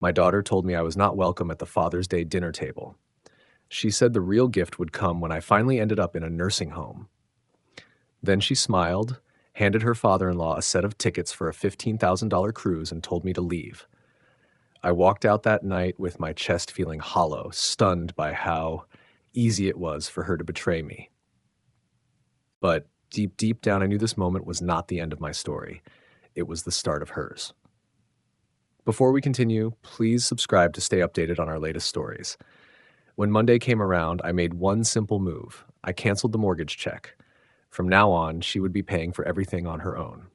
My daughter told me I was not welcome at the Father's Day dinner table. She said the real gift would come when I finally ended up in a nursing home. Then she smiled, handed her father-in-law a set of tickets for a $15,000 cruise, and told me to leave. I walked out that night with my chest feeling hollow, stunned by how easy it was for her to betray me. But deep, deep down, I knew this moment was not the end of my story. It was the start of hers. Before we continue, please subscribe to stay updated on our latest stories. When Monday came around, I made one simple move. I canceled the mortgage check. From now on, she would be paying for everything on her own.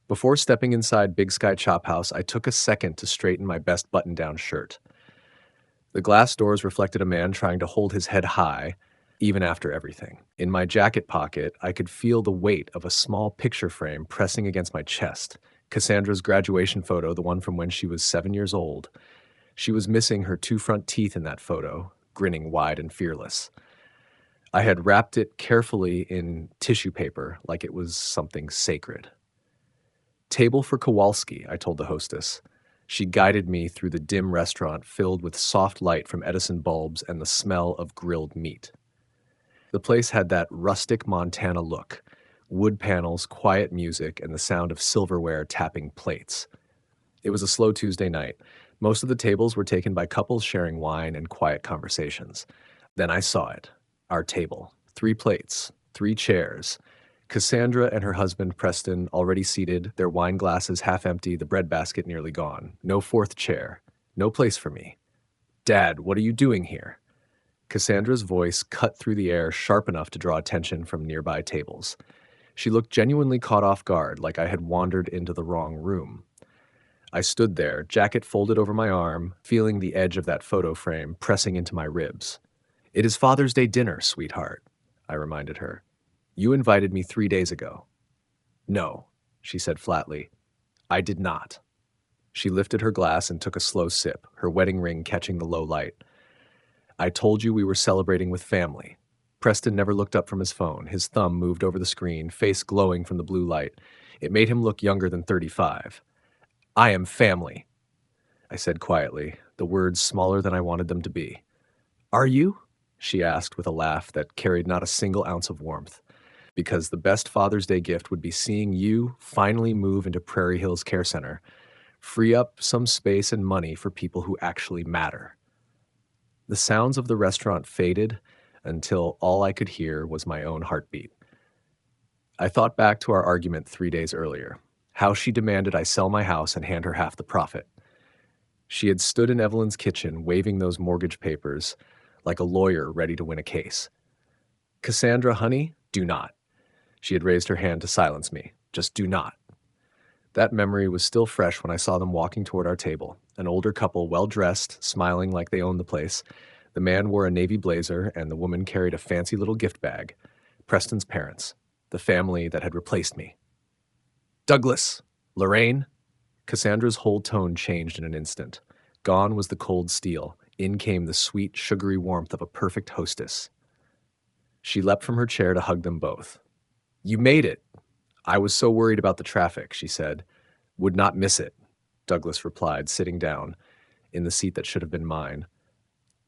Before stepping inside Big Sky Chop House, I took a second to straighten my best button-down shirt. The glass doors reflected a man trying to hold his head high, even after everything. In my jacket pocket, I could feel the weight of a small picture frame pressing against my chest. Cassandra's graduation photo, the one from when she was 7 years old. She was missing her 2 front teeth in that photo, grinning wide and fearless. I had wrapped it carefully in tissue paper like it was something sacred. "Table for Kowalski," I told the hostess. She guided me through the dim restaurant filled with soft light from Edison bulbs and the smell of grilled meat. The place had that rustic Montana look, wood panels, quiet music, and the sound of silverware tapping plates. It was a slow Tuesday night. Most of the tables were taken by couples sharing wine and quiet conversations. Then I saw it. Our table. 3 plates, 3 chairs. Cassandra and her husband, Preston, already seated, their wine glasses half empty, the breadbasket nearly gone. No 4th chair. No place for me. "Dad, what are you doing here?" Cassandra's voice cut through the air sharp enough to draw attention from nearby tables. She looked genuinely caught off guard, like I had wandered into the wrong room. I stood there, jacket folded over my arm, feeling the edge of that photo frame pressing into my ribs. "It is Father's Day dinner, sweetheart," I reminded her. "You invited me 3 days ago." "No," she said flatly. "I did not." She lifted her glass and took a slow sip, her wedding ring catching the low light. "I told you we were celebrating with family." Preston never looked up from his phone. His thumb moved over the screen, face glowing from the blue light. It made him look younger than 35. "I am family," I said quietly, the words smaller than I wanted them to be. "Are you?" she asked with a laugh that carried not a single ounce of warmth. "Because the best Father's Day gift would be seeing you finally move into Prairie Hills Care Center, free up some space and money for people who actually matter." The sounds of the restaurant faded until all I could hear was my own heartbeat. I thought back to our argument 3 days earlier, how she demanded I sell my house and hand her half the profit. She had stood in Evelyn's kitchen waving those mortgage papers like a lawyer ready to win a case. "Cassandra, honey, do not." She had raised her hand to silence me. "Just do not." That memory was still fresh when I saw them walking toward our table, an older couple, well-dressed, smiling like they owned the place. The man wore a navy blazer, and the woman carried a fancy little gift bag. Preston's parents, the family that had replaced me. "Douglas! Lorraine!" Cassandra's whole tone changed in an instant. Gone was the cold steel. In came the sweet, sugary warmth of a perfect hostess. She leapt from her chair to hug them both. "You made it!" "I was so worried about the traffic," she said. "Would not miss it," Douglas replied, sitting down in the seat that should have been mine.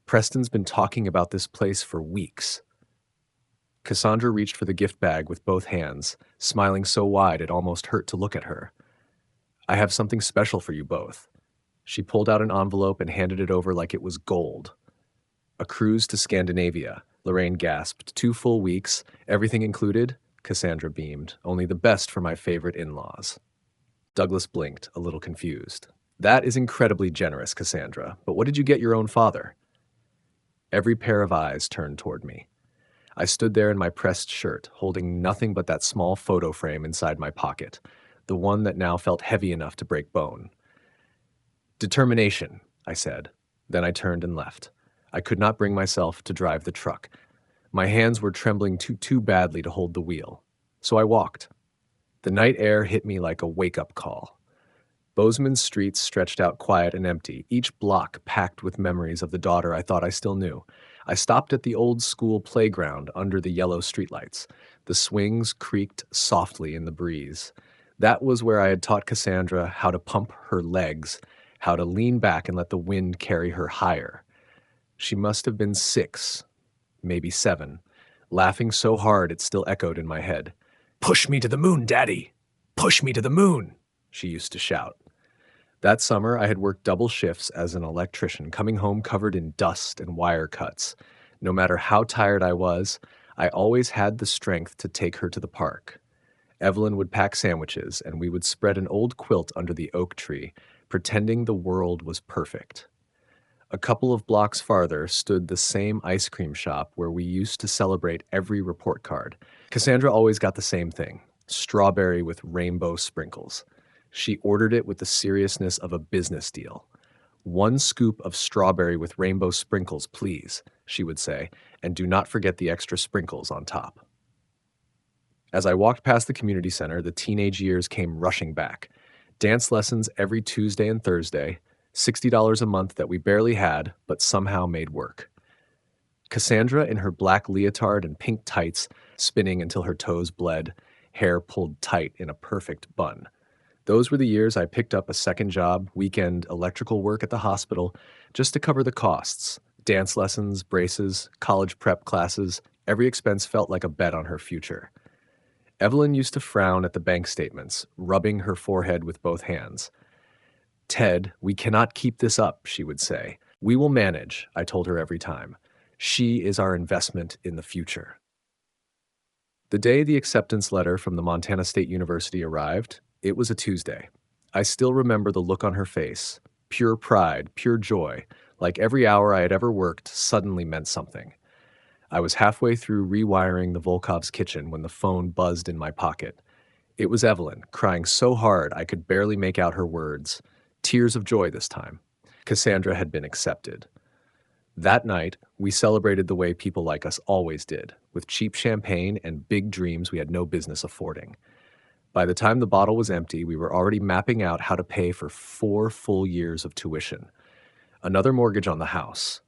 "Preston's been talking about this place for weeks." Cassandra reached for the gift bag with both hands, smiling so wide it almost hurt to look at her. "I have something special for you both." She pulled out an envelope and handed it over like it was gold. "A cruise to Scandinavia," Lorraine gasped. 2 full weeks, everything included? Cassandra beamed. "Only the best for my favorite in-laws." Douglas blinked, a little confused. "That is incredibly generous, Cassandra, but what did you get your own father?" Every pair of eyes turned toward me. I stood there in my pressed shirt, holding nothing but that small photo frame inside my pocket, the one that now felt heavy enough to break bone. "Determination," I said. Then I turned and left. I could not bring myself to drive the truck. My hands were trembling too badly to hold the wheel. So I walked. The night air hit me like a wake-up call. Bozeman's streets stretched out quiet and empty, each block packed with memories of the daughter I thought I still knew. I stopped at the old-school playground under the yellow streetlights. The swings creaked softly in the breeze. That was where I had taught Cassandra how to pump her legs, how to lean back and let the wind carry her higher. She must have been 6, maybe 7, laughing so hard it still echoed in my head. "Push me to the moon, Daddy! Push me to the moon!" she used to shout. That summer, I had worked double shifts as an electrician, coming home covered in dust and wire cuts. No matter how tired I was, I always had the strength to take her to the park. Evelyn would pack sandwiches, and we would spread an old quilt under the oak tree, pretending the world was perfect. A couple of blocks farther stood the same ice cream shop where we used to celebrate every report card. Cassandra always got the same thing: strawberry with rainbow sprinkles. She ordered it with the seriousness of a business deal. "1 scoop of strawberry with rainbow sprinkles, please," she would say, "and do not forget the extra sprinkles on top." As I walked past the community center, the teenage years came rushing back. Dance lessons every Tuesday and Thursday, $60 a month that we barely had, but somehow made work. Cassandra in her black leotard and pink tights, spinning until her toes bled, hair pulled tight in a perfect bun. Those were the years I picked up a second job, weekend electrical work at the hospital, just to cover the costs. Dance lessons, braces, college prep classes, every expense felt like a bet on her future. Evelyn used to frown at the bank statements, rubbing her forehead with both hands. "Ted, we cannot keep this up," she would say. "We will manage," I told her every time. She is our investment in the future. The day the acceptance letter from the Montana State University arrived, it was a Tuesday. I still remember the look on her face. Pure pride, pure joy, like every hour I had ever worked suddenly meant something. I was halfway through rewiring the Volkov's kitchen when the phone buzzed in my pocket. It was Evelyn, crying so hard I could barely make out her words. Tears of joy this time. Cassandra had been accepted. That night, we celebrated the way people like us always did, with cheap champagne and big dreams we had no business affording. By the time the bottle was empty, we were already mapping out how to pay for 4 full years of tuition. Another mortgage on the house.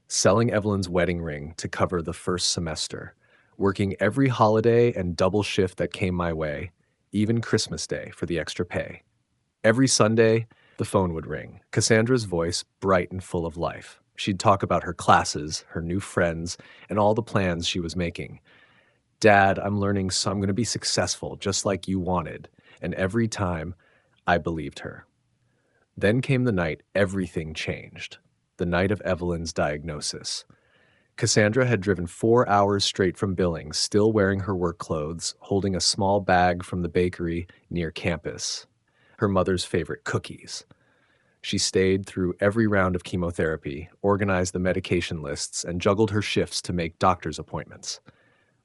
Selling Evelyn's wedding ring to cover the first semester. Working every holiday and double shift that came my way, even Christmas Day for the extra pay. Every Sunday, the phone would ring, Cassandra's voice bright and full of life. She'd talk about her classes, her new friends, and all the plans she was making. "Dad, I'm learning so I'm going to be successful, just like you wanted." And every time, I believed her. Then came the night everything changed. The night of Evelyn's diagnosis. Cassandra had driven 4 hours straight from Billings, still wearing her work clothes, holding a small bag from the bakery near campus. Her mother's favorite cookies. She stayed through every round of chemotherapy, organized the medication lists, and juggled her shifts to make doctor's appointments.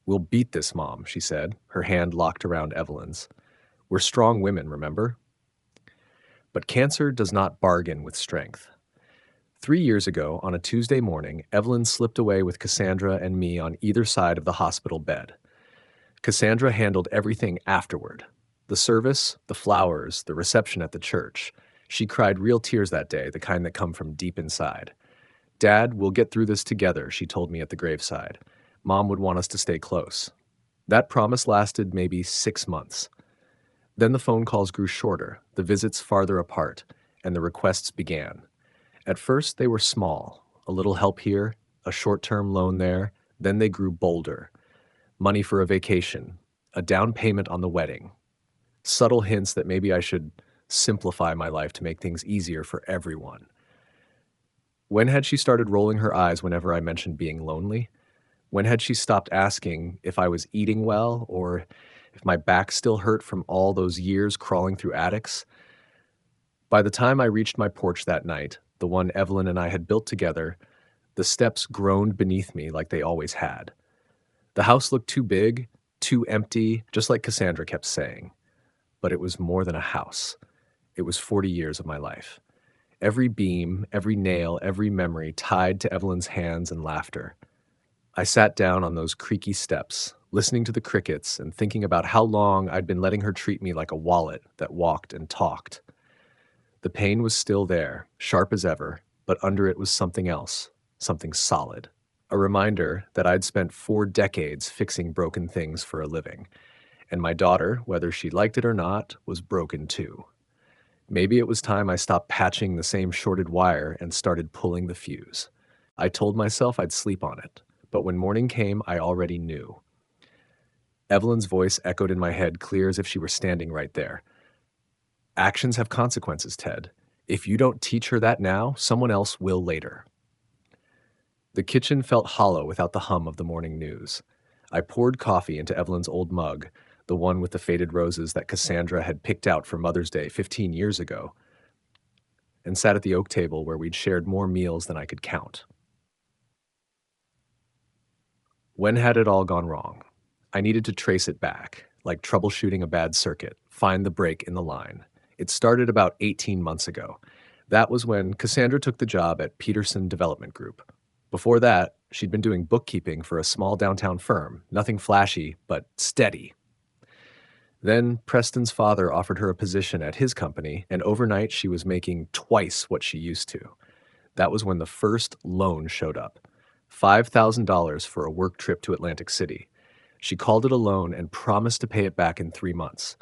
"We'll beat this, Mom," she said, her hand locked around Evelyn's. "We're strong women, remember?" But cancer does not bargain with strength. 3 years ago, on a Tuesday morning, Evelyn slipped away with Cassandra and me on either side of the hospital bed. Cassandra handled everything afterward. The service, the flowers, the reception at the church. She cried real tears that day, the kind that come from deep inside. "Dad, we'll get through this together," she told me at the graveside. Mom would want us to stay close. That promise lasted maybe 6 months. Then the phone calls grew shorter, the visits farther apart, and the requests began. At first, they were small, a little help here, a short-term loan there, then they grew bolder. Money for a vacation, a down payment on the wedding. Subtle hints that maybe I should simplify my life to make things easier for everyone. When had she started rolling her eyes whenever I mentioned being lonely? When had she stopped asking if I was eating well or if my back still hurt from all those years crawling through attics? By the time I reached my porch that night, the one Evelyn and I had built together, the steps groaned beneath me like they always had. The house looked too big, too empty, just like Cassandra kept saying. But it was more than a house. It was 40 years of my life. Every beam, every nail, every memory tied to Evelyn's hands and laughter. I sat down on those creaky steps, listening to the crickets and thinking about how long I'd been letting her treat me like a wallet that walked and talked. The pain was still there, sharp as ever, but under it was something else, something solid. A reminder that I'd spent 4 decades fixing broken things for a living. And my daughter, whether she liked it or not, was broken too. Maybe it was time I stopped patching the same shorted wire and started pulling the fuse. I told myself I'd sleep on it, but when morning came, I already knew. Evelyn's voice echoed in my head, clear as if she were standing right there. Actions have consequences, Ted. If you don't teach her that now, someone else will later. The kitchen felt hollow without the hum of the morning news. I poured coffee into Evelyn's old mug, the one with the faded roses that Cassandra had picked out for Mother's Day 15 years ago, and sat at the oak table where we'd shared more meals than I could count. When had it all gone wrong? I needed to trace it back, like troubleshooting a bad circuit, find the break in the line. It started about 18 months ago. That was when Cassandra took the job at Peterson Development Group. Before that, she'd been doing bookkeeping for a small downtown firm, nothing flashy, but steady. Then Preston's father offered her a position at his company, and overnight she was making twice what she used to. That was when the first loan showed up. $5,000 for a work trip to Atlantic City. She called it a loan and promised to pay it back in 3 months.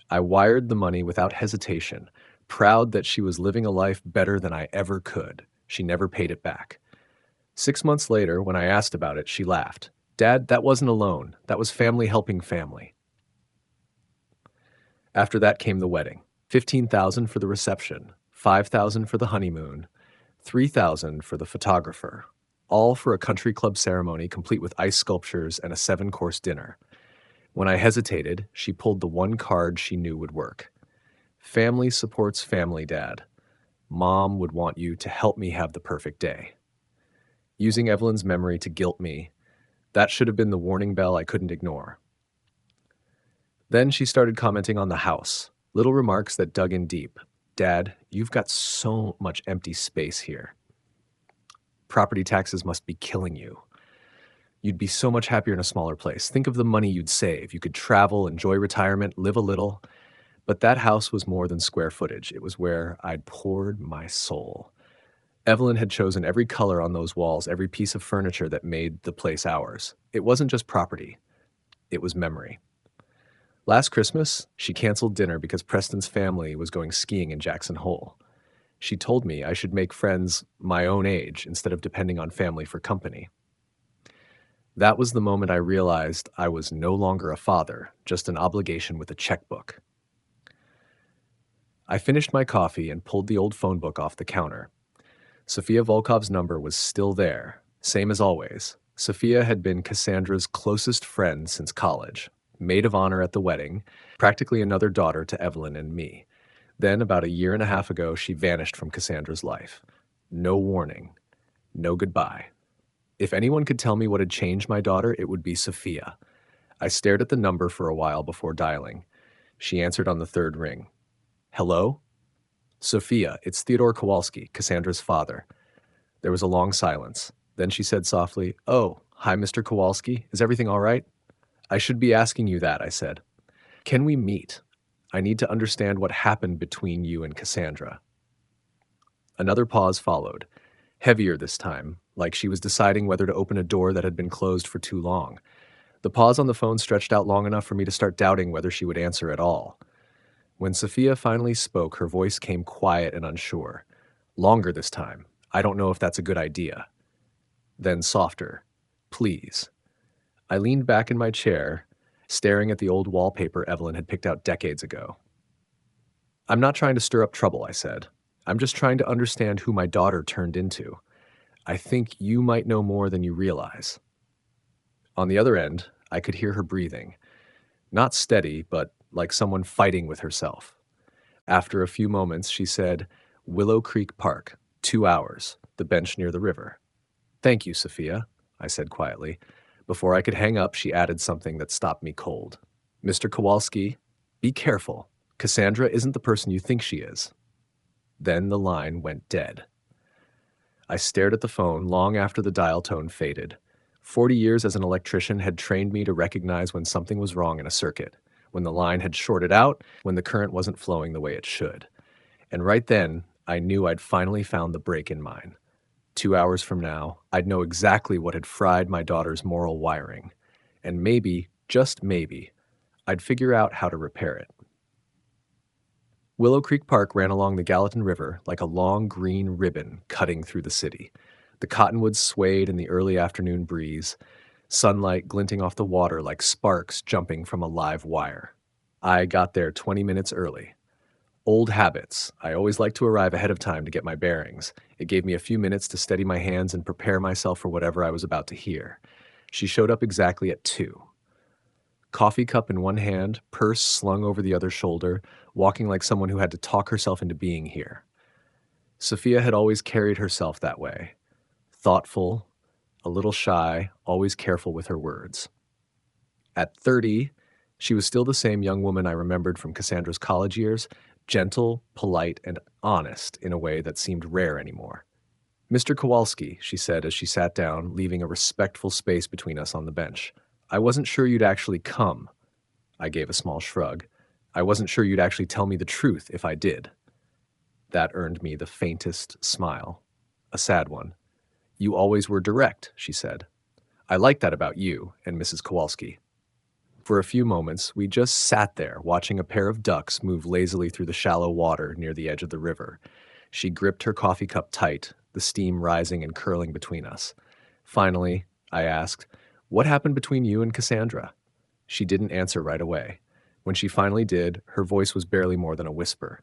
I wired the money without hesitation, proud that she was living a life better than I ever could. She never paid it back. 6 months later, when I asked about it, she laughed. Dad, that wasn't a loan. That was family helping family. After that came the wedding. $15,000 for the reception, $5,000 for the honeymoon, $3,000 for the photographer, all for a country club ceremony complete with ice sculptures and a 7-course dinner. When I hesitated, she pulled the one card she knew would work. Family supports family, Dad. Mom would want you to help me have the perfect day. Using Evelyn's memory to guilt me, that should have been the warning bell I couldn't ignore. Then she started commenting on the house, little remarks that dug in deep. Dad, you've got so much empty space here. Property taxes must be killing you. You'd be so much happier in a smaller place. Think of the money you'd save. You could travel, enjoy retirement, live a little. But that house was more than square footage. It was where I'd poured my soul. Evelyn had chosen every color on those walls, every piece of furniture that made the place ours. It wasn't just property. It was memory. Last Christmas, she canceled dinner because Preston's family was going skiing in Jackson Hole. She told me I should make friends my own age instead of depending on family for company. That was the moment I realized I was no longer a father, just an obligation with a checkbook. I finished my coffee and pulled the old phone book off the counter. Sophia Volkov's number was still there, same as always. Sophia had been Cassandra's closest friend since college, maid of honor at the wedding, practically another daughter to Evelyn and me. Then, about 1.5 years ago, she vanished from Cassandra's life. No warning, no goodbye. If anyone could tell me what had changed my daughter, it would be Sophia. I stared at the number for a while before dialing. She answered on the 3rd ring. Hello? Sophia, it's Theodore Kowalski, Cassandra's father. There was a long silence. Then she said softly, Oh, hi, Mr. Kowalski. Is everything all right? I should be asking you that, I said. Can we meet? I need to understand what happened between you and Cassandra. Another pause followed, heavier this time, like she was deciding whether to open a door that had been closed for too long. The pause on the phone stretched out long enough for me to start doubting whether she would answer at all. When Sophia finally spoke, her voice came quiet and unsure. Longer this time. I don't know if that's a good idea. Then softer. Please. I leaned back in my chair, staring at the old wallpaper Evelyn had picked out decades ago. I'm not trying to stir up trouble, I said. I'm just trying to understand who my daughter turned into. I think you might know more than you realize. On the other end, I could hear her breathing. Not steady, but like someone fighting with herself. After a few moments, she said, Willow Creek Park, 2 hours, the bench near the river. Thank you, Sophia, I said quietly. Before I could hang up, she added something that stopped me cold. Mr. Kowalski, be careful. Cassandra isn't the person you think she is. Then the line went dead. I stared at the phone long after the dial tone faded. 40 years as an electrician had trained me to recognize when something was wrong in a circuit, when the line had shorted out, when the current wasn't flowing the way it should. And right then, I knew I'd finally found the break in mine. 2 hours from now, I'd know exactly what had fried my daughter's moral wiring. And maybe, just maybe, I'd figure out how to repair it. Willow Creek Park ran along the Gallatin River like a long green ribbon cutting through the city. The cottonwoods swayed in the early afternoon breeze, sunlight glinting off the water like sparks jumping from a live wire. I got there 20 minutes early. Old habits. I always like to arrive ahead of time to get my bearings. It gave me a few minutes to steady my hands and prepare myself for whatever I was about to hear. She showed up exactly at 2. Coffee cup in one hand, purse slung over the other shoulder, walking like someone who had to talk herself into being here. Sophia had always carried herself that way. Thoughtful, a little shy, always careful with her words. At 30, she was still the same young woman I remembered from Cassandra's college years, gentle, polite, and honest in a way that seemed rare anymore. "Mr. Kowalski," she said as she sat down, leaving a respectful space between us on the bench. "I wasn't sure you'd actually come." I gave a small shrug. "I wasn't sure you'd actually tell me the truth if I did." That earned me the faintest smile. A sad one. "You always were direct," she said. "I like that about you and Mrs. Kowalski." For a few moments, we just sat there watching a pair of ducks move lazily through the shallow water near the edge of the river. She gripped her coffee cup tight, the steam rising and curling between us. Finally, I asked, "What happened between you and Cassandra?" She didn't answer right away. When she finally did, her voice was barely more than a whisper.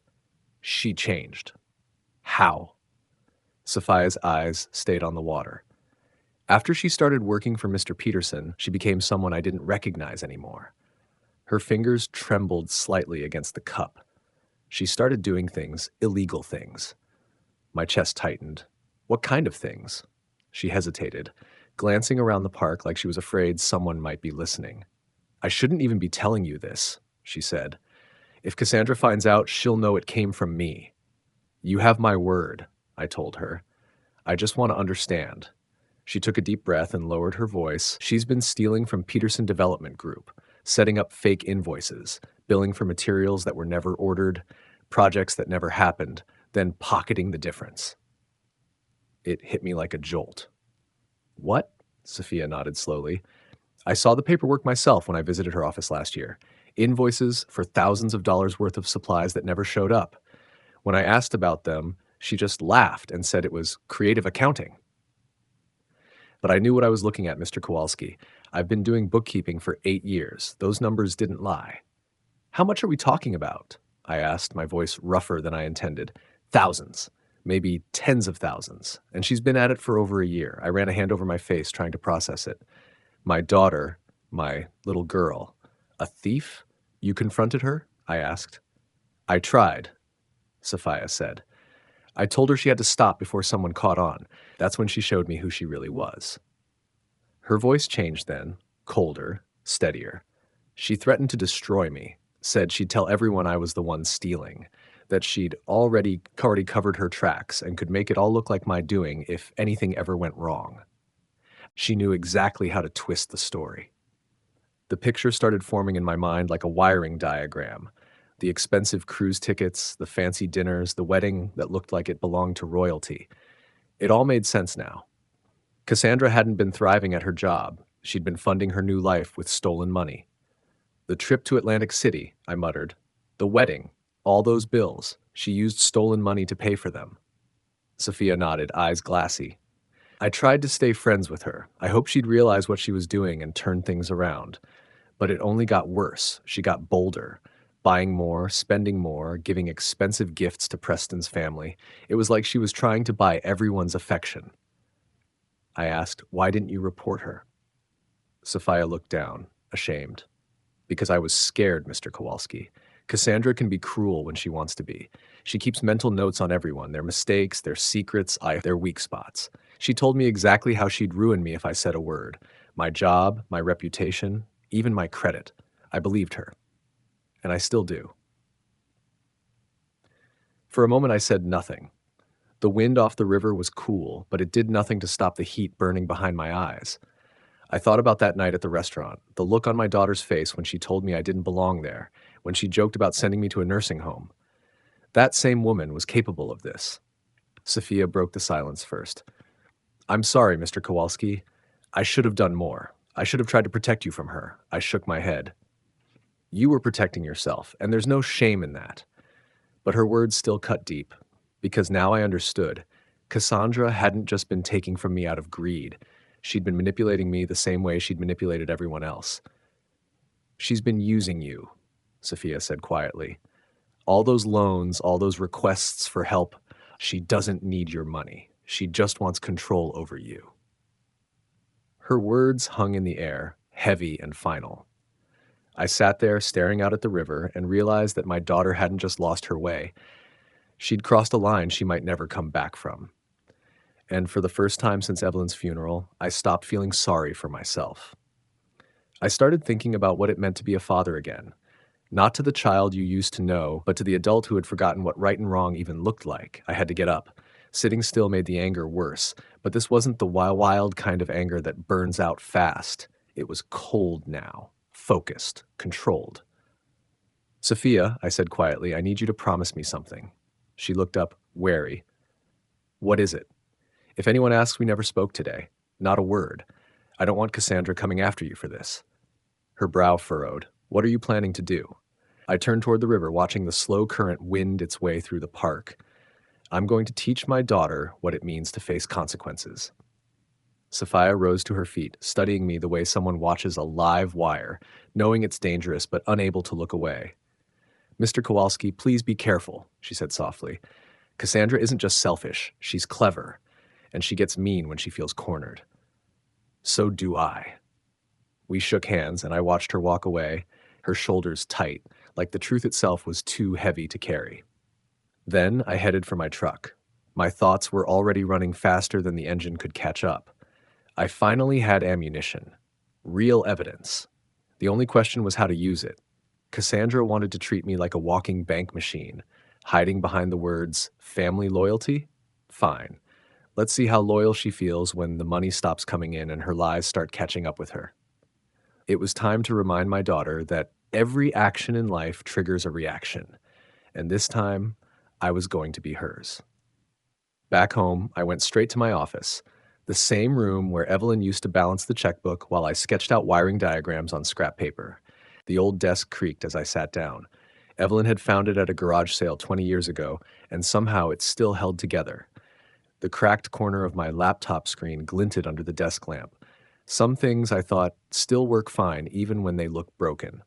"She changed." "How?" Sophia's eyes stayed on the water. "After she started working for Mr. Peterson, she became someone I didn't recognize anymore." Her fingers trembled slightly against the cup. She started doing things, illegal things. My chest tightened. "What kind of things?" She hesitated, glancing around the park like she was afraid someone might be listening. "I shouldn't even be telling you this," she said. "If Cassandra finds out, she'll know it came from me." "You have my word," I told her. "I just want to understand." She took a deep breath and lowered her voice. "She's been stealing from Peterson Development Group, setting up fake invoices, billing for materials that were never ordered, projects that never happened, then pocketing the difference." It hit me like a jolt. "What?" Sophia nodded slowly. "I saw the paperwork myself when I visited her office last year. Invoices for thousands of dollars worth of supplies that never showed up. When I asked about them, she just laughed and said it was creative accounting." But I knew what I was looking at, Mr. Kowalski. I've been doing bookkeeping for 8 years. Those numbers didn't lie. "How much are we talking about?" I asked, my voice rougher than I intended. "Thousands. Maybe tens of thousands. And she's been at it for over a year." I ran a hand over my face, trying to process it. "My daughter, my little girl. A thief? You confronted her?" I asked. "I tried," Sophia said. "I told her she had to stop before someone caught on. That's when she showed me who she really was." Her voice changed then, colder, steadier. "She threatened to destroy me, said she'd tell everyone I was the one stealing, that she'd already covered her tracks and could make it all look like my doing if anything ever went wrong." She knew exactly how to twist the story. The picture started forming in my mind like a wiring diagram. The expensive cruise tickets, the fancy dinners, the wedding that looked like it belonged to royalty. It all made sense now. Cassandra hadn't been thriving at her job. She'd been funding her new life with stolen money. "The trip to Atlantic City," I muttered. "The wedding. All those bills. She used stolen money to pay for them." Sophia nodded, eyes glassy. "I tried to stay friends with her. I hoped she'd realize what she was doing and turn things around. But it only got worse. She got bolder, buying more, spending more, giving expensive gifts to Preston's family. It was like she was trying to buy everyone's affection." I asked, "Why didn't you report her?" Sophia looked down, ashamed. "Because I was scared, Mr. Kowalski. Cassandra can be cruel when she wants to be. She keeps mental notes on everyone, their mistakes, their secrets, their weak spots. She told me exactly how she'd ruin me if I said a word. My job, my reputation, even my credit. I believed her. And I still do." For a moment I said nothing. The wind off the river was cool, but it did nothing to stop the heat burning behind my eyes. I thought about that night at the restaurant, the look on my daughter's face when she told me I didn't belong there, when she joked about sending me to a nursing home. That same woman was capable of this. Sophia broke the silence first. "I'm sorry, Mr. Kowalski. I should have done more. I should have tried to protect you from her." I shook my head. "You were protecting yourself, and there's no shame in that. But her words still cut deep, because now I understood. Cassandra hadn't just been taking from me out of greed. She'd been manipulating me the same way she'd manipulated everyone else. "She's been using you," Sophia said quietly. "All those loans, all those requests for help, she doesn't need your money. She just wants control over you." Her words hung in the air, heavy and final. I sat there staring out at the river and realized that my daughter hadn't just lost her way. She'd crossed a line she might never come back from. And for the first time since Evelyn's funeral, I stopped feeling sorry for myself. I started thinking about what it meant to be a father again. Not to the child you used to know, but to the adult who had forgotten what right and wrong even looked like. I had to get up. Sitting still made the anger worse, but this wasn't the wild kind of anger that burns out fast. It was cold now, focused, controlled. "Sophia," I said quietly, "I need you to promise me something." She looked up, wary. "What is it?" "If anyone asks, we never spoke today. Not a word. I don't want Cassandra coming after you for this." Her brow furrowed. "What are you planning to do?" I turned toward the river, watching the slow current wind its way through the park. "I'm going to teach my daughter what it means to face consequences." Sophia rose to her feet, studying me the way someone watches a live wire, knowing it's dangerous but unable to look away. "Mr. Kowalski, please be careful," she said softly. "Cassandra isn't just selfish, she's clever, and she gets mean when she feels cornered." "So do I." We shook hands, and I watched her walk away, her shoulders tight, like the truth itself was too heavy to carry. Then I headed for my truck. My thoughts were already running faster than the engine could catch up. I finally had ammunition. Real evidence. The only question was how to use it. Cassandra wanted to treat me like a walking bank machine, hiding behind the words, "family loyalty"? Fine. Let's see how loyal she feels when the money stops coming in and her lies start catching up with her. It was time to remind my daughter that every action in life triggers a reaction, and this time, I was going to be hers. Back home, I went straight to my office, the same room where Evelyn used to balance the checkbook while I sketched out wiring diagrams on scrap paper. The old desk creaked as I sat down. Evelyn had found it at a garage sale 20 years ago, and somehow it still held together. The cracked corner of my laptop screen glinted under the desk lamp. Some things, I thought, still work fine even when they look broken.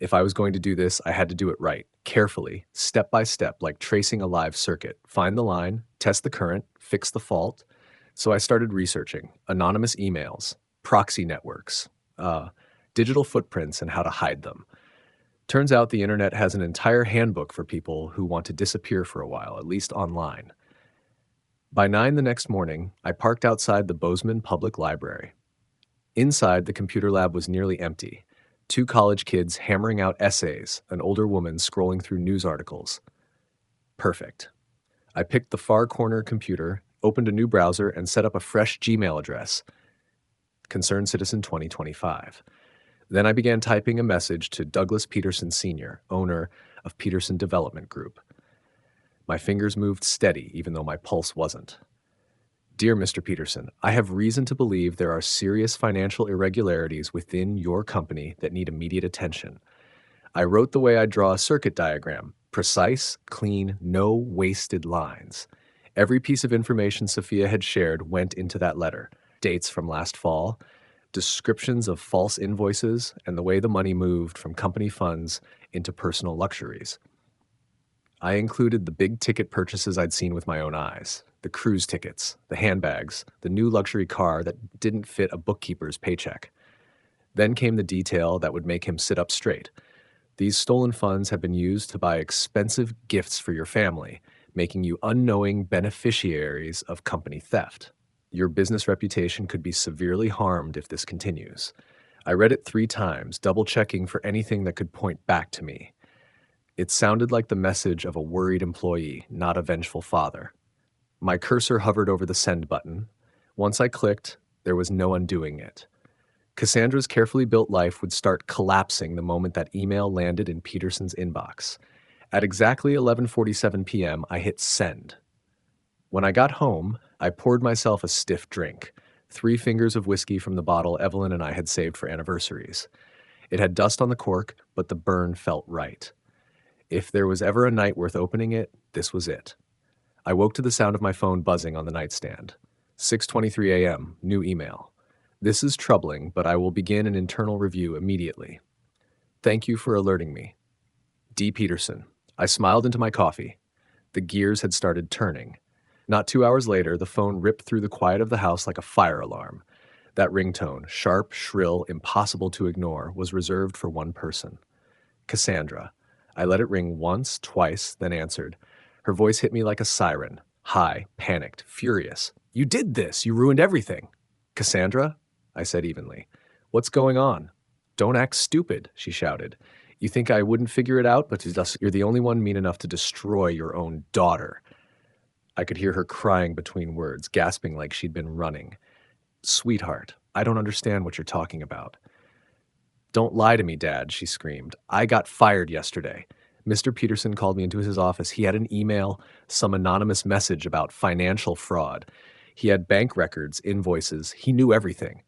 If I was going to do this, I had to do it right, carefully, step by step, like tracing a live circuit. Find the line, test the current, fix the fault. So I started researching anonymous emails, proxy networks, digital footprints, and how to hide them. Turns out the internet has an entire handbook for people who want to disappear for a while, at least online. By 9 the next morning, I parked outside the Bozeman Public Library. Inside, the computer lab was nearly empty. 2 college kids hammering out essays, an older woman scrolling through news articles. Perfect. I picked the far corner computer, opened a new browser, and set up a fresh Gmail address, Concerned Citizen 2025. Then I began typing a message to Douglas Peterson Sr., owner of Peterson Development Group. My fingers moved steady, even though my pulse wasn't. "Dear Mr. Peterson, I have reason to believe there are serious financial irregularities within your company that need immediate attention. I wrote the way I draw a circuit diagram, precise, clean, no wasted lines. Every piece of information Sophia had shared went into that letter. Dates from last fall, descriptions of false invoices, and the way the money moved from company funds into personal luxuries. I included the big ticket purchases I'd seen with my own eyes. The cruise tickets, the handbags, the new luxury car that didn't fit a bookkeeper's paycheck. Then came the detail that would make him sit up straight. These stolen funds have been used to buy expensive gifts for your family, making you unknowing beneficiaries of company theft. Your business reputation could be severely harmed if this continues. I read it 3 times, double-checking for anything that could point back to me. It sounded like the message of a worried employee, not a vengeful father. My cursor hovered over the send button. Once I clicked, there was no undoing it. Cassandra's carefully built life would start collapsing the moment that email landed in Peterson's inbox. At exactly 11:47 p.m., I hit send. When I got home, I poured myself a stiff drink, 3 fingers of whiskey from the bottle Evelyn and I had saved for anniversaries. It had dust on the cork, but the burn felt right. If there was ever a night worth opening it, this was it. I woke to the sound of my phone buzzing on the nightstand. 6:23 a.m., new email. This is troubling, but I will begin an internal review immediately. Thank you for alerting me. D. Peterson. I smiled into my coffee. The gears had started turning. Not 2 hours later, the phone ripped through the quiet of the house like a fire alarm. That ringtone, sharp, shrill, impossible to ignore, was reserved for one person. Cassandra. I let it ring once, twice, then answered. Her voice hit me like a siren. High, panicked, furious. You did this! You ruined everything! Cassandra? I said evenly. What's going on? Don't act stupid, she shouted. You think I wouldn't figure it out, but you're the only one mean enough to destroy your own daughter. I could hear her crying between words, gasping like she'd been running. Sweetheart, I don't understand what you're talking about. Don't lie to me, Dad, she screamed. I got fired yesterday. Mr. Peterson called me into his office. He had an email, some anonymous message about financial fraud. He had bank records, invoices. He knew everything.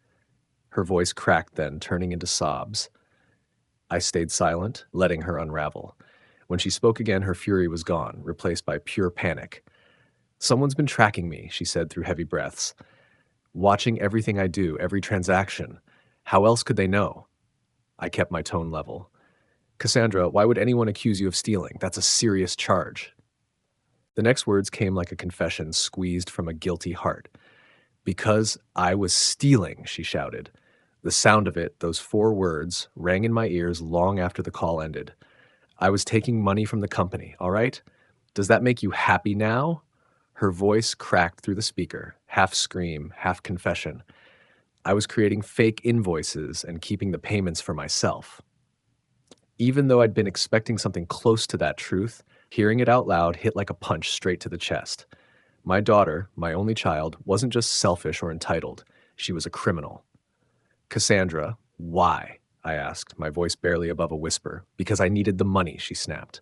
Her voice cracked then, turning into sobs. I stayed silent, letting her unravel. When she spoke again, her fury was gone, replaced by pure panic. Someone's been tracking me, she said through heavy breaths. Watching everything I do, every transaction. How else could they know? I kept my tone level. Cassandra, why would anyone accuse you of stealing? That's a serious charge. The next words came like a confession squeezed from a guilty heart. Because I was stealing, she shouted. The sound of it, those 4 words, rang in my ears long after the call ended. I was taking money from the company, all right? Does that make you happy now? Her voice cracked through the speaker, half scream, half confession. I was creating fake invoices and keeping the payments for myself. Even though I'd been expecting something close to that truth, hearing it out loud hit like a punch straight to the chest. My daughter, my only child, wasn't just selfish or entitled. She was a criminal. Cassandra, why? I asked, my voice barely above a whisper. Because I needed the money, she snapped.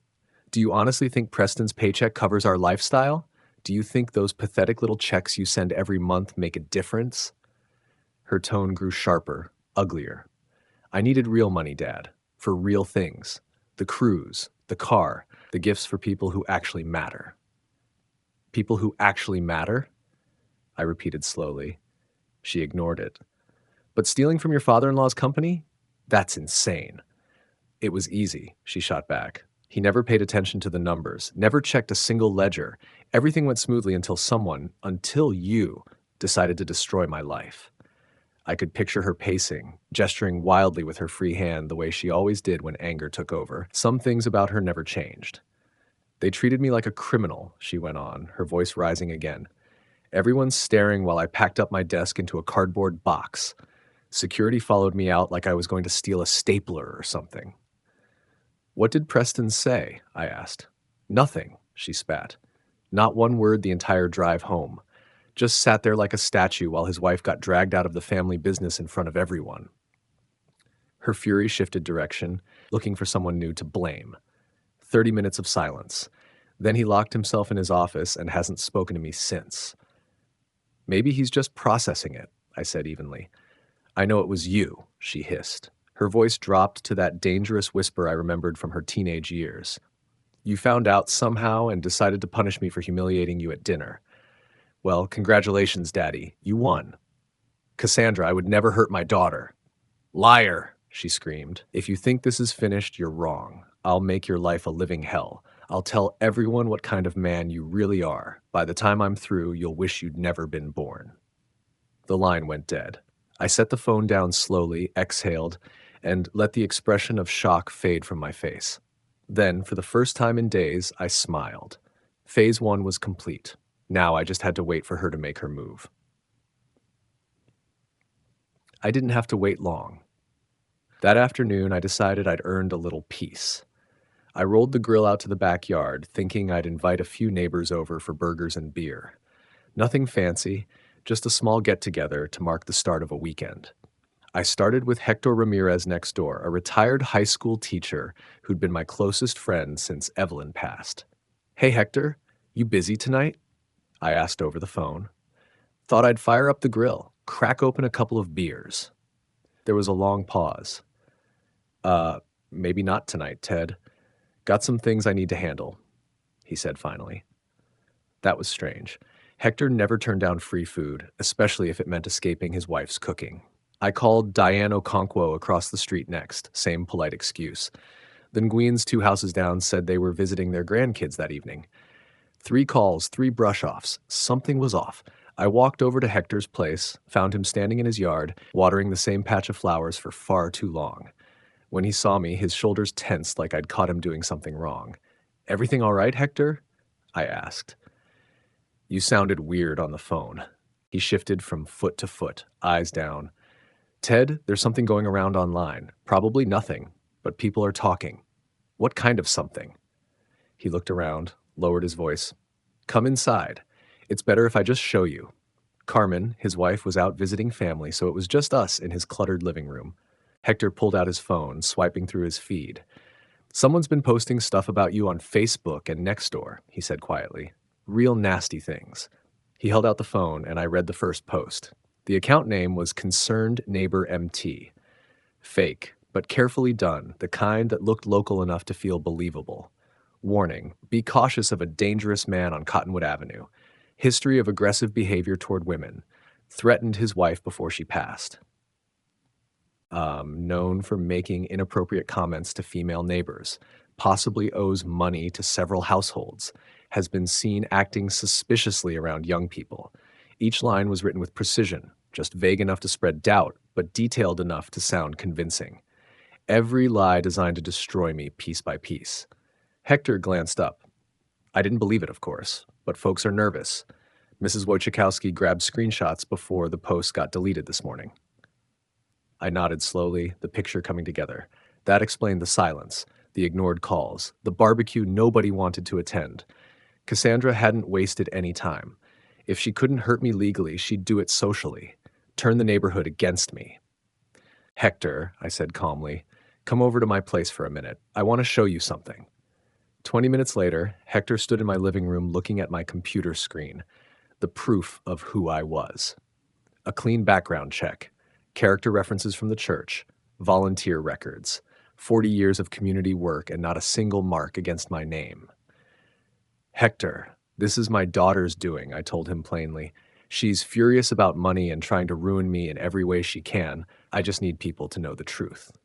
Do you honestly think Preston's paycheck covers our lifestyle? Do you think those pathetic little checks you send every month make a difference? Her tone grew sharper, uglier. I needed real money, Dad, for real things. The cruise, the car, the gifts for people who actually matter. People who actually matter? I repeated slowly. She ignored it. But stealing from your father-in-law's company? That's insane. It was easy, she shot back. He never paid attention to the numbers, never checked a single ledger. Everything went smoothly until you, decided to destroy my life. I could picture her pacing, gesturing wildly with her free hand the way she always did when anger took over. Some things about her never changed. They treated me like a criminal, she went on, her voice rising again. Everyone's staring while I packed up my desk into a cardboard box. Security followed me out like I was going to steal a stapler or something. What did Preston say? I asked. Nothing, she spat. Not one word the entire drive home. Just sat there like a statue while his wife got dragged out of the family business in front of everyone. Her fury shifted direction, looking for someone new to blame. 30 minutes of silence. Then he locked himself in his office and hasn't spoken to me since. Maybe he's just processing it, I said evenly. I know it was you, she hissed. Her voice dropped to that dangerous whisper I remembered from her teenage years. You found out somehow and decided to punish me for humiliating you at dinner. Well, congratulations, Daddy. You won. Cassandra, I would never hurt my daughter. Liar, she screamed. If you think this is finished, you're wrong. I'll make your life a living hell. I'll tell everyone what kind of man you really are. By the time I'm through, you'll wish you'd never been born. The line went dead. I set the phone down slowly, exhaled, and let the expression of shock fade from my face. Then, for the first time in days, I smiled. Phase 1 was complete. Now I just had to wait for her to make her move. I didn't have to wait long. That afternoon, I decided I'd earned a little peace. I rolled the grill out to the backyard, thinking I'd invite a few neighbors over for burgers and beer. Nothing fancy, just a small get-together to mark the start of a weekend. I started with Hector Ramirez next door, a retired high school teacher who'd been my closest friend since Evelyn passed. Hey, Hector, you busy tonight? I asked over the phone. Thought I'd fire up the grill, crack open a couple of beers. There was a long pause. Maybe not tonight, Ted. Got some things I need to handle, he said finally. That was strange. Hector never turned down free food, especially if it meant escaping his wife's cooking. I called Diane Okonkwo across the street next, same polite excuse. The Nguyen's 2 houses down said they were visiting their grandkids that evening. 3 calls, 3 brush-offs. Something was off. I walked over to Hector's place, found him standing in his yard, watering the same patch of flowers for far too long. When he saw me, his shoulders tensed like I'd caught him doing something wrong. "Everything all right, Hector?" I asked. "You sounded weird on the phone." He shifted from foot to foot, eyes down. "Ted, there's something going around online. Probably nothing, but people are talking." "What kind of something?" He looked around, lowered his voice. "Come inside. It's better if I just show you." Carmen, his wife, was out visiting family, so it was just us in his cluttered living room. Hector pulled out his phone, swiping through his feed. "Someone's been posting stuff about you on Facebook and Nextdoor," he said quietly. "Real nasty things." He held out the phone, and I read the first post. The account name was Concerned Neighbor MT. Fake, but carefully done, the kind that looked local enough to feel believable. Warning, be cautious of a dangerous man on Cottonwood Avenue. History of aggressive behavior toward women. Threatened his wife before she passed. Known for making inappropriate comments to female neighbors. Possibly owes money to several households. Has been seen acting suspiciously around young people. Each line was written with precision, just vague enough to spread doubt, but detailed enough to sound convincing. Every lie designed to destroy me piece by piece. Hector glanced up. I didn't believe it, of course, but folks are nervous. Mrs. Wojciechowski grabbed screenshots before the post got deleted this morning. I nodded slowly, the picture coming together. That explained the silence, the ignored calls, the barbecue nobody wanted to attend. Cassandra hadn't wasted any time. If she couldn't hurt me legally, she'd do it socially, turn the neighborhood against me. "Hector," I said calmly, "come over to my place for a minute. I want to show you something." 20 minutes later, Hector stood in my living room looking at my computer screen, the proof of who I was. A clean background check, character references from the church, volunteer records, 40 years of community work and not a single mark against my name. "Hector, this is my daughter's doing," I told him plainly. "She's furious about money and trying to ruin me in every way she can. I just need people to know the truth."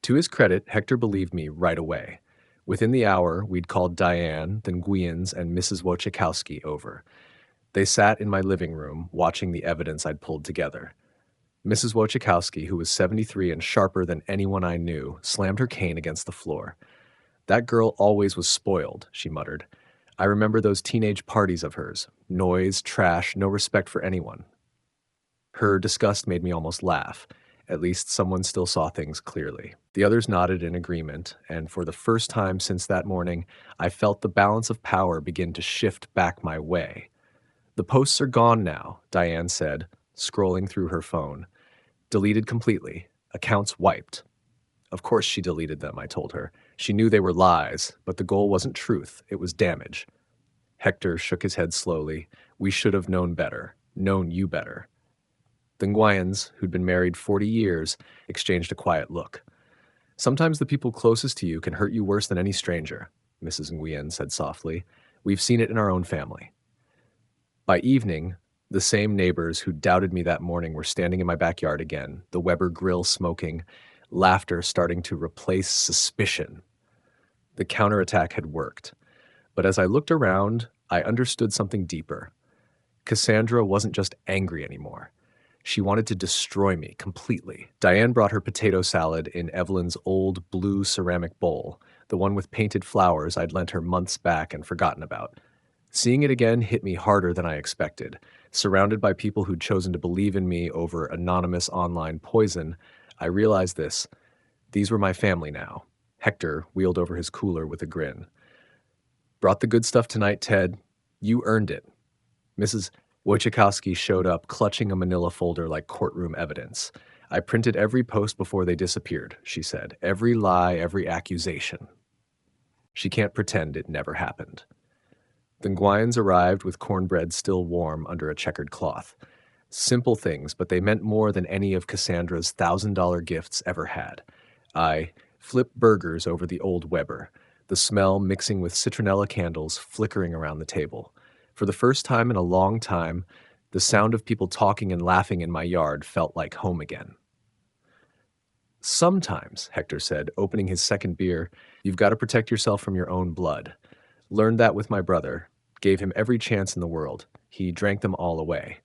To his credit, Hector believed me right away. Within the hour, we'd called Diane, the Nguyens, and Mrs. Wojciechowski over. They sat in my living room, watching the evidence I'd pulled together. Mrs. Wojciechowski, who was 73 and sharper than anyone I knew, slammed her cane against the floor. "That girl always was spoiled," she muttered. "I remember those teenage parties of hers. Noise, trash, no respect for anyone." Her disgust made me almost laugh. At least someone still saw things clearly. The others nodded in agreement, and for the first time since that morning, I felt the balance of power begin to shift back my way. "The posts are gone now," Diane said, scrolling through her phone. "Deleted completely. Accounts wiped." Of course she deleted them, I told her. She knew they were lies, but the goal wasn't truth, it was damage. Hector shook his head slowly. "We should have known better, known you better." The Nguyens, who'd been married 40 years, exchanged a quiet look. "Sometimes the people closest to you can hurt you worse than any stranger," Mrs. Nguyen said softly. "We've seen it in our own family." By evening, the same neighbors who doubted me that morning were standing in my backyard again, the Weber grill smoking, laughter starting to replace suspicion. The counterattack had worked. But as I looked around, I understood something deeper. Cassandra wasn't just angry anymore. She wanted to destroy me completely. Diane brought her potato salad in Evelyn's old blue ceramic bowl, the one with painted flowers I'd lent her months back and forgotten about. Seeing it again hit me harder than I expected. Surrounded by people who'd chosen to believe in me over anonymous online poison, I realized this. These were my family now. Hector wheeled over his cooler with a grin. "Brought the good stuff tonight, Ted. You earned it." Mrs. Wojciechowski showed up, clutching a manila folder like courtroom evidence. "I printed every post before they disappeared," she said. "Every lie, every accusation." She can't pretend it never happened. The Nguyen's arrived with cornbread still warm under a checkered cloth. Simple things, but they meant more than any of Cassandra's $1,000 gifts ever had. I flipped burgers over the old Weber. the smell mixing with citronella candles flickering around the table. For the first time in a long time, the sound of people talking and laughing in my yard felt like home again. Sometimes, Hector said, opening his second beer, you've got to protect yourself from your own blood. Learned that with my brother. Gave him every chance in the world. He drank them all away.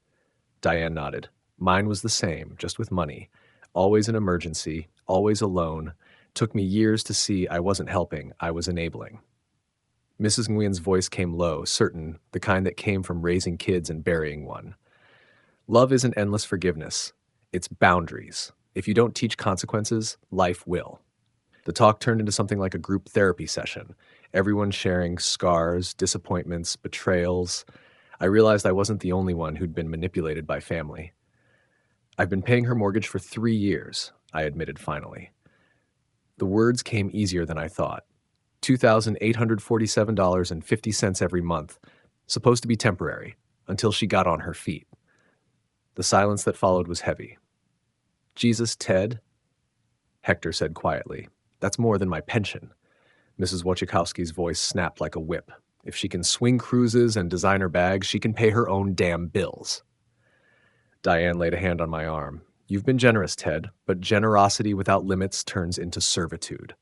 Diane nodded. Mine was the same, just with money. Always an emergency, always alone. Took me years to see I wasn't helping, I was enabling. Mrs. Nguyen's voice came low, certain, the kind that came from raising kids and burying one. Love isn't endless forgiveness. It's boundaries. If you don't teach consequences, life will. The talk turned into something like a group therapy session, everyone sharing scars, disappointments, betrayals. I realized I wasn't the only one who'd been manipulated by family. I've been paying her mortgage for 3 years, I admitted finally. The words came easier than I thought. $2,847.50 every month, supposed to be temporary, until she got on her feet. The silence that followed was heavy. Jesus, Ted, Hector said quietly. That's more than my pension. Mrs. Wojciechowski's voice snapped like a whip. If she can swing cruises and designer bags, she can pay her own damn bills. Diane laid a hand on my arm. You've been generous, Ted, but generosity without limits turns into servitude.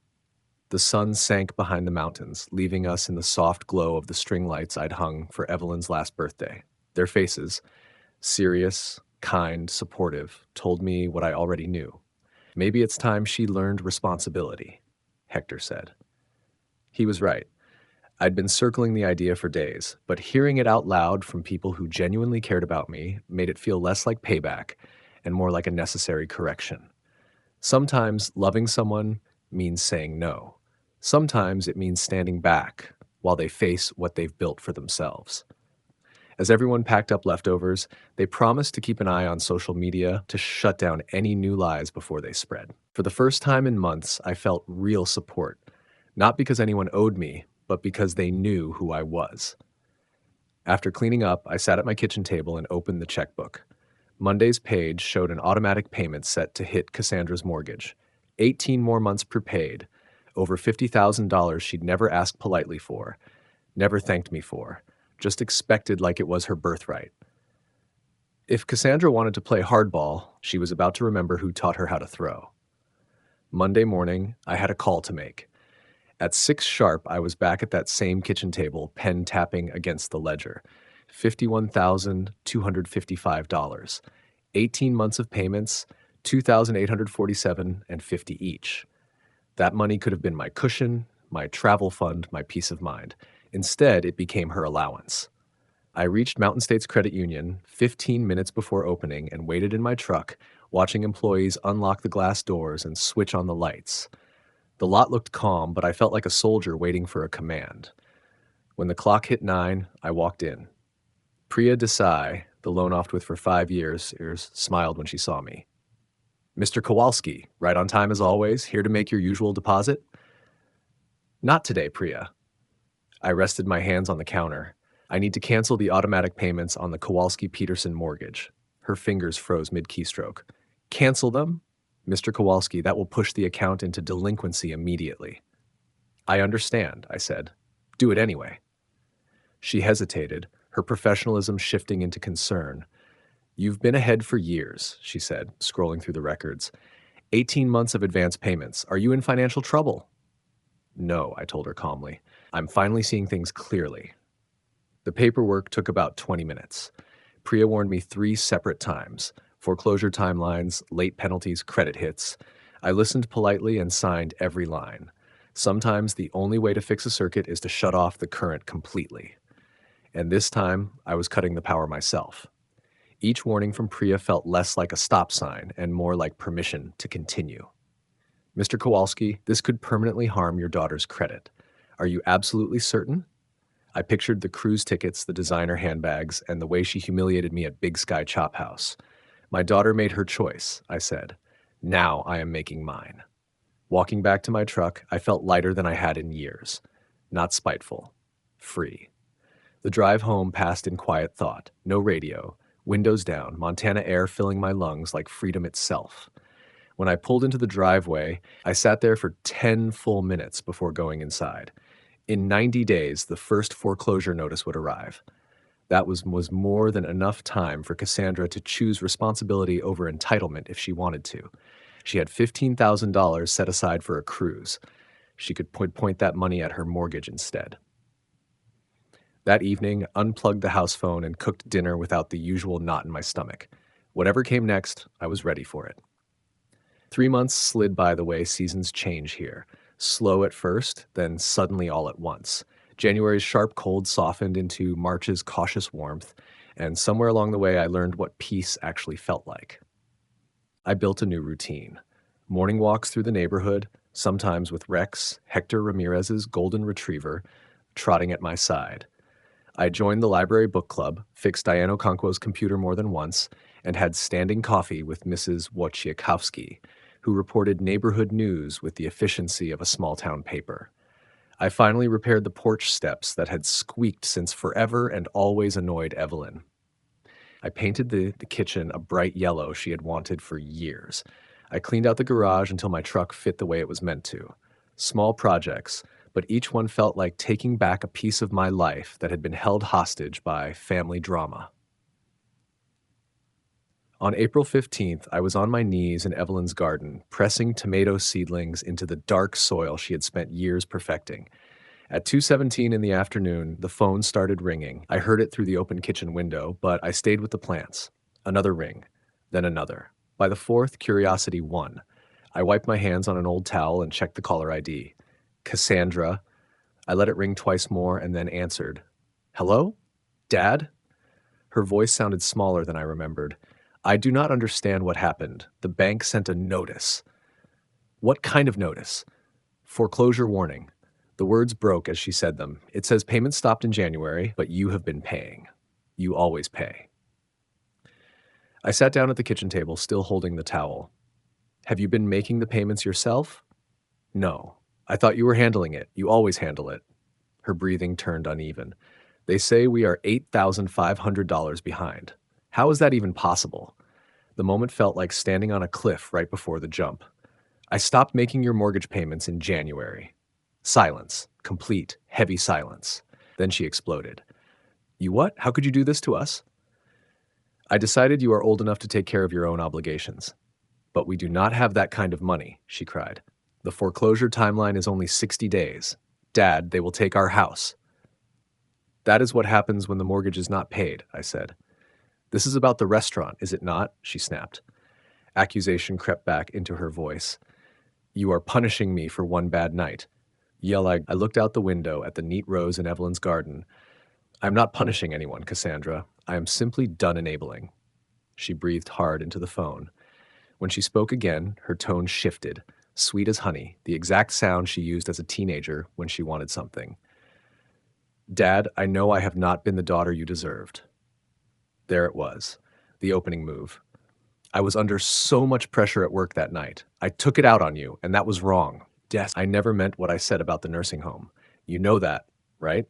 The sun sank behind the mountains, leaving us in the soft glow of the string lights I'd hung for Evelyn's last birthday. Their faces, serious, kind, supportive, told me what I already knew. Maybe it's time she learned responsibility, Hector said. He was right. I'd been circling the idea for days, but hearing it out loud from people who genuinely cared about me made it feel less like payback and more like a necessary correction. Sometimes loving someone means saying no. Sometimes it means standing back while they face what they've built for themselves. As everyone packed up leftovers, they promised to keep an eye on social media to shut down any new lies before they spread. For the first time in months, I felt real support, not because anyone owed me, but because they knew who I was. After cleaning up, I sat at my kitchen table and opened the checkbook. Monday's page showed an automatic payment set to hit Cassandra's mortgage. 18 more months prepaid, over $50,000 she'd never asked politely for, never thanked me for, just expected like it was her birthright. If Cassandra wanted to play hardball, she was about to remember who taught her how to throw. Monday morning, I had a call to make. At 6 sharp, I was back at that same kitchen table, pen tapping against the ledger. $51,255. 18 months of payments, $2,847.50 each. That money could have been my cushion, my travel fund, my peace of mind. Instead, it became her allowance. I reached Mountain States Credit Union 15 minutes before opening and waited in my truck, watching employees unlock the glass doors and switch on the lights. The lot looked calm, but I felt like a soldier waiting for a command. When the clock hit 9, I walked in. Priya Desai, the loan offed with for 5 years, smiled when she saw me. Mr. Kowalski, right on time as always, here to make your usual deposit? Not today, Priya. I rested my hands on the counter. I need to cancel the automatic payments on the Kowalski-Peterson mortgage. Her fingers froze mid-keystroke. Cancel them? Mr. Kowalski, that will push the account into delinquency immediately. I understand, I said. Do it anyway. She hesitated, her professionalism shifting into concern. You've been ahead for years, she said, scrolling through the records. 18 months of advance payments. Are you in financial trouble? No, I told her calmly. I'm finally seeing things clearly. The paperwork took about 20 minutes. Priya warned me 3 separate times. Foreclosure timelines, late penalties, credit hits. I listened politely and signed every line. Sometimes the only way to fix a circuit is to shut off the current completely. And this time, I was cutting the power myself. Each warning from Priya felt less like a stop sign and more like permission to continue. Mr. Kowalski, this could permanently harm your daughter's credit. Are you absolutely certain? I pictured the cruise tickets, the designer handbags, and the way she humiliated me at Big Sky Chop House. My daughter made her choice, I said. Now I am making mine. Walking back to my truck, I felt lighter than I had in years. Not spiteful. Free. The drive home passed in quiet thought. No radio. Windows down, Montana air filling my lungs like freedom itself. When I pulled into the driveway, I sat there for 10 full minutes before going inside. In 90 days, the first foreclosure notice would arrive. That was more than enough time for Cassandra to choose responsibility over entitlement if she wanted to. She had $15,000 set aside for a cruise. She could point that money at her mortgage instead. That evening, unplugged the house phone and cooked dinner without the usual knot in my stomach. Whatever came next, I was ready for it. 3 months slid by the way seasons change here. Slow at first, then suddenly all at once. January's sharp cold softened into March's cautious warmth, and somewhere along the way I learned what peace actually felt like. I built a new routine. Morning walks through the neighborhood, sometimes with Rex, Hector Ramirez's golden retriever, trotting at my side. I joined the library book club, fixed Diane Okonkwo's computer more than once, and had standing coffee with Mrs. Wojciechowski, who reported neighborhood news with the efficiency of a small-town paper. I finally repaired the porch steps that had squeaked since forever and always annoyed Evelyn. I painted the kitchen a bright yellow she had wanted for years. I cleaned out the garage until my truck fit the way it was meant to. Small projects, but each one felt like taking back a piece of my life that had been held hostage by family drama. On April 15th, I was on my knees in Evelyn's garden, pressing tomato seedlings into the dark soil she had spent years perfecting. At 2:17 in the afternoon, the phone started ringing. I heard it through the open kitchen window, but I stayed with the plants. Another ring, then another. By the fourth, curiosity won. I wiped my hands on an old towel and checked the caller ID. Cassandra. I let it ring twice more and then answered. Hello? Dad? Her voice sounded smaller than I remembered. I do not understand what happened. The bank sent a notice. What kind of notice? Foreclosure warning. The words broke as she said them. It says payment stopped in January, but you have been paying. You always pay. I sat down at the kitchen table, still holding the towel. Have you been making the payments yourself? No. I thought you were handling it. You always handle it. Her breathing turned uneven. They say we are $8,500 behind. How is that even possible? The moment felt like standing on a cliff right before the jump. I stopped making your mortgage payments in January. Silence. Complete, heavy silence. Then she exploded. You what? How could you do this to us? I decided you are old enough to take care of your own obligations. But we do not have that kind of money, she cried. The foreclosure timeline is only 60 days. Dad, they will take our house. That is what happens when the mortgage is not paid, I said. This is about the restaurant, is it not? She snapped. Accusation crept back into her voice. You are punishing me for one bad night. I looked out the window at the neat rows in Evelyn's garden. I'm not punishing anyone, Cassandra. I am simply done enabling. She breathed hard into the phone. When she spoke again, her tone shifted, sweet as honey, the exact sound she used as a teenager when she wanted something. Dad, I know I have not been the daughter you deserved. There it was, the opening move. I was under so much pressure at work that night. I took it out on you, and that was wrong. Yes, I never meant what I said about the nursing home. You know that, right?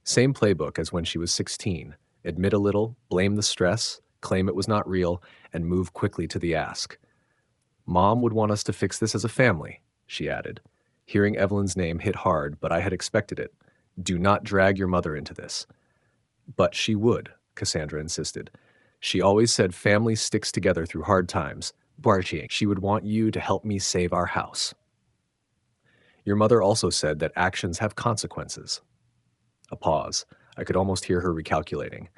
Same playbook as when she was 16. Admit a little, blame the stress, claim it was not real, and move quickly to the ask. Mom would want us to fix this as a family, she added. Hearing Evelyn's name hit hard, but I had expected it. Do not drag your mother into this. But she would, Cassandra insisted. She always said family sticks together through hard times. Barchi, she would want you to help me save our house. Your mother also said that actions have consequences. A pause. I could almost hear her recalculating.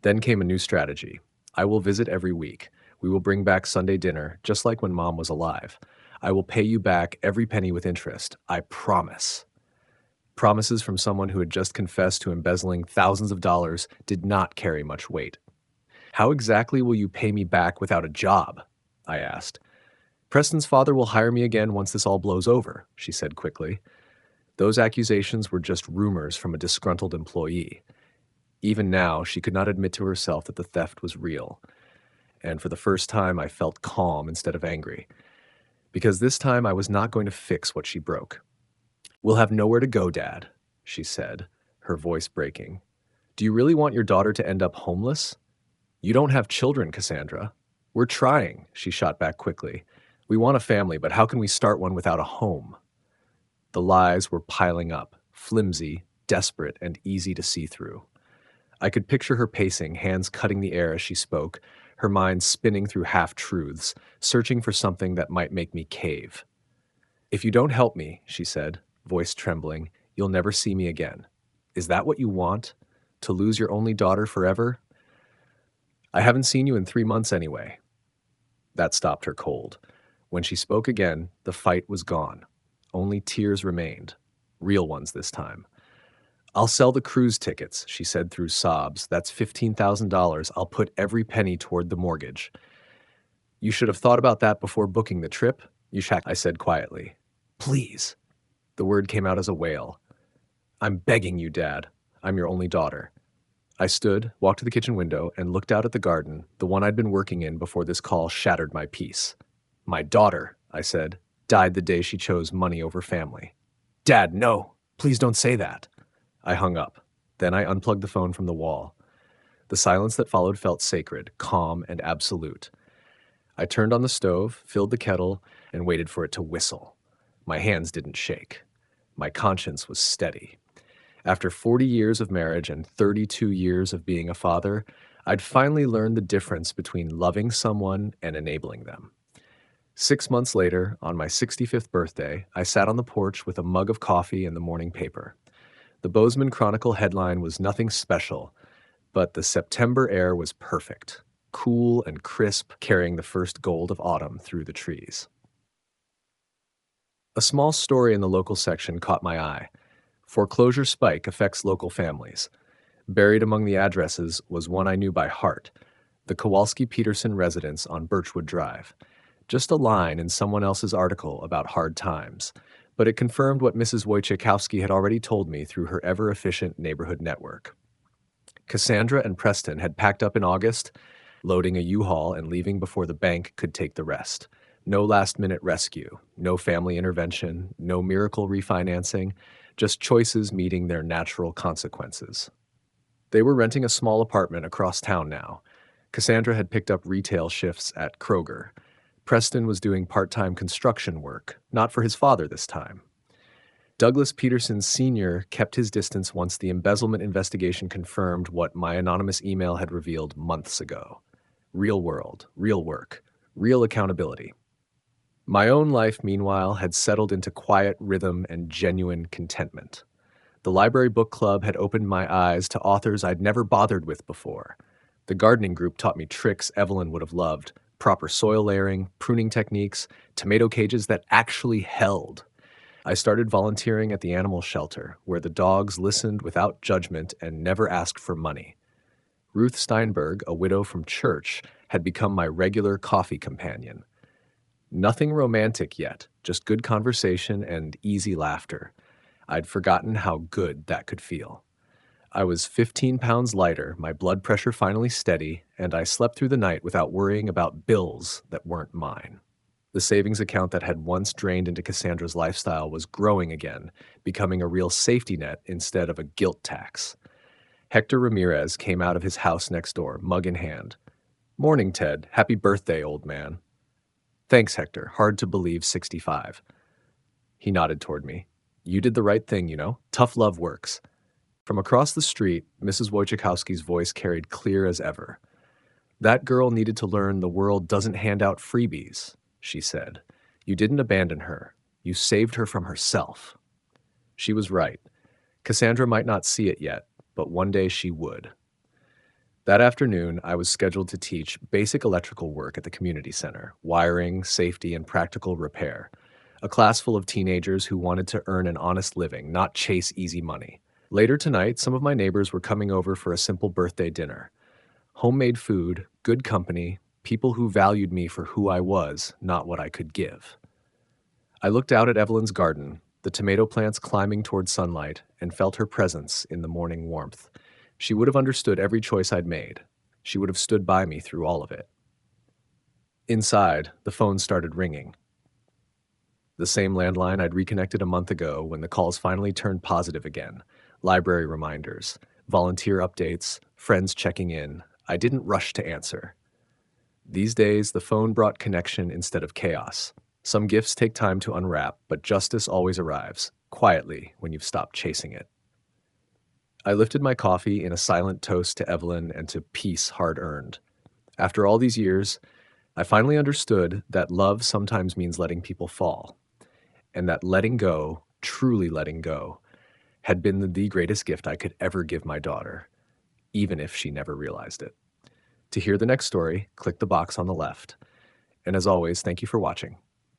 Then came a new strategy. I will visit every week. We will bring back Sunday dinner, just like when Mom was alive. I will pay you back every penny with interest. I promise. Promises from someone who had just confessed to embezzling thousands of dollars did not carry much weight. How exactly will you pay me back without a job? I asked. Preston's father will hire me again once this all blows over, she said quickly. Those accusations were just rumors from a disgruntled employee. Even now, she could not admit to herself that the theft was real. And for the first time, I felt calm instead of angry. Because this time, I was not going to fix what she broke. We'll have nowhere to go, Dad, she said, her voice breaking. Do you really want your daughter to end up homeless? You don't have children, Cassandra. We're trying, she shot back quickly. We want a family, but how can we start one without a home? The lies were piling up, flimsy, desperate, and easy to see through. I could picture her pacing, hands cutting the air as she spoke, her mind spinning through half-truths, searching for something that might make me cave. "If you don't help me," she said, voice trembling, "you'll never see me again. Is that what you want? To lose your only daughter forever? I haven't seen you in 3 months anyway." That stopped her cold. When she spoke again, the fight was gone. Only tears remained. Real ones this time. "I'll sell the cruise tickets," she said through sobs. "That's $15,000. I'll put every penny toward the mortgage." "You should have thought about that before booking the trip," I said quietly. "Please." The word came out as a wail. "I'm begging you, Dad. I'm your only daughter." I stood, walked to the kitchen window, and looked out at the garden, the one I'd been working in before this call shattered my peace. "My daughter," I said, "died the day she chose money over family." "Dad, no! Please don't say that." I hung up. Then I unplugged the phone from the wall. The silence that followed felt sacred, calm, and absolute. I turned on the stove, filled the kettle, and waited for it to whistle. My hands didn't shake. My conscience was steady. After 40 years of marriage and 32 years of being a father, I'd finally learned the difference between loving someone and enabling them. 6 months later, on my 65th birthday, I sat on the porch with a mug of coffee and the morning paper. The Bozeman Chronicle headline was nothing special, but the September air was perfect, cool and crisp, carrying the first gold of autumn through the trees. A small story in the local section caught my eye. Foreclosure spike affects local families. Buried among the addresses was one I knew by heart, the Kowalski-Peterson residence on Birchwood Drive. Just a line in someone else's article about hard times, but it confirmed what Mrs. Wojciechowski had already told me through her ever-efficient neighborhood network. Cassandra and Preston had packed up in August, loading a U-Haul and leaving before the bank could take the rest. No last-minute rescue, no family intervention, no miracle refinancing, just choices meeting their natural consequences. They were renting a small apartment across town now. Cassandra had picked up retail shifts at Kroger. Preston was doing part-time construction work, not for his father this time. Douglas Peterson Sr. kept his distance once the embezzlement investigation confirmed what my anonymous email had revealed months ago. Real world, real work, real accountability. My own life, meanwhile, had settled into quiet rhythm and genuine contentment. The library book club had opened my eyes to authors I'd never bothered with before. The gardening group taught me tricks Evelyn would have loved, proper soil layering, pruning techniques, tomato cages that actually held. I started volunteering at the animal shelter, where the dogs listened without judgment and never asked for money. Ruth Steinberg, a widow from church, had become my regular coffee companion. Nothing romantic yet, just good conversation and easy laughter. I'd forgotten how good that could feel. I was 15 pounds lighter, my blood pressure finally steady, and I slept through the night without worrying about bills that weren't mine. The savings account that had once drained into Cassandra's lifestyle was growing again, becoming a real safety net instead of a guilt tax. Hector Ramirez came out of his house next door, mug in hand. "Morning, Ted. Happy birthday, old man." "Thanks, Hector. Hard to believe 65. He nodded toward me. "You did the right thing, you know. Tough love works." From across the street, Mrs. Wojciechowski's voice carried clear as ever. "That girl needed to learn the world doesn't hand out freebies," she said. "You didn't abandon her. You saved her from herself." She was right. Cassandra might not see it yet, but one day she would. That afternoon, I was scheduled to teach basic electrical work at the community center, wiring, safety, and practical repair. A class full of teenagers who wanted to earn an honest living, not chase easy money. Later tonight, some of my neighbors were coming over for a simple birthday dinner. Homemade food, good company, people who valued me for who I was, not what I could give. I looked out at Evelyn's garden, the tomato plants climbing toward sunlight, and felt her presence in the morning warmth. She would have understood every choice I'd made. She would have stood by me through all of it. Inside, the phone started ringing. The same landline I'd reconnected a month ago when the calls finally turned positive again. Library reminders, volunteer updates, friends checking in. I didn't rush to answer. These days, the phone brought connection instead of chaos. Some gifts take time to unwrap, but justice always arrives, quietly when you've stopped chasing it. I lifted my coffee in a silent toast to Evelyn and to peace hard earned. After all these years, I finally understood that love sometimes means letting people fall, and that letting go, truly letting go, had been the greatest gift I could ever give my daughter, even if she never realized it. To hear the next story, click the box on the left. And as always, thank you for watching.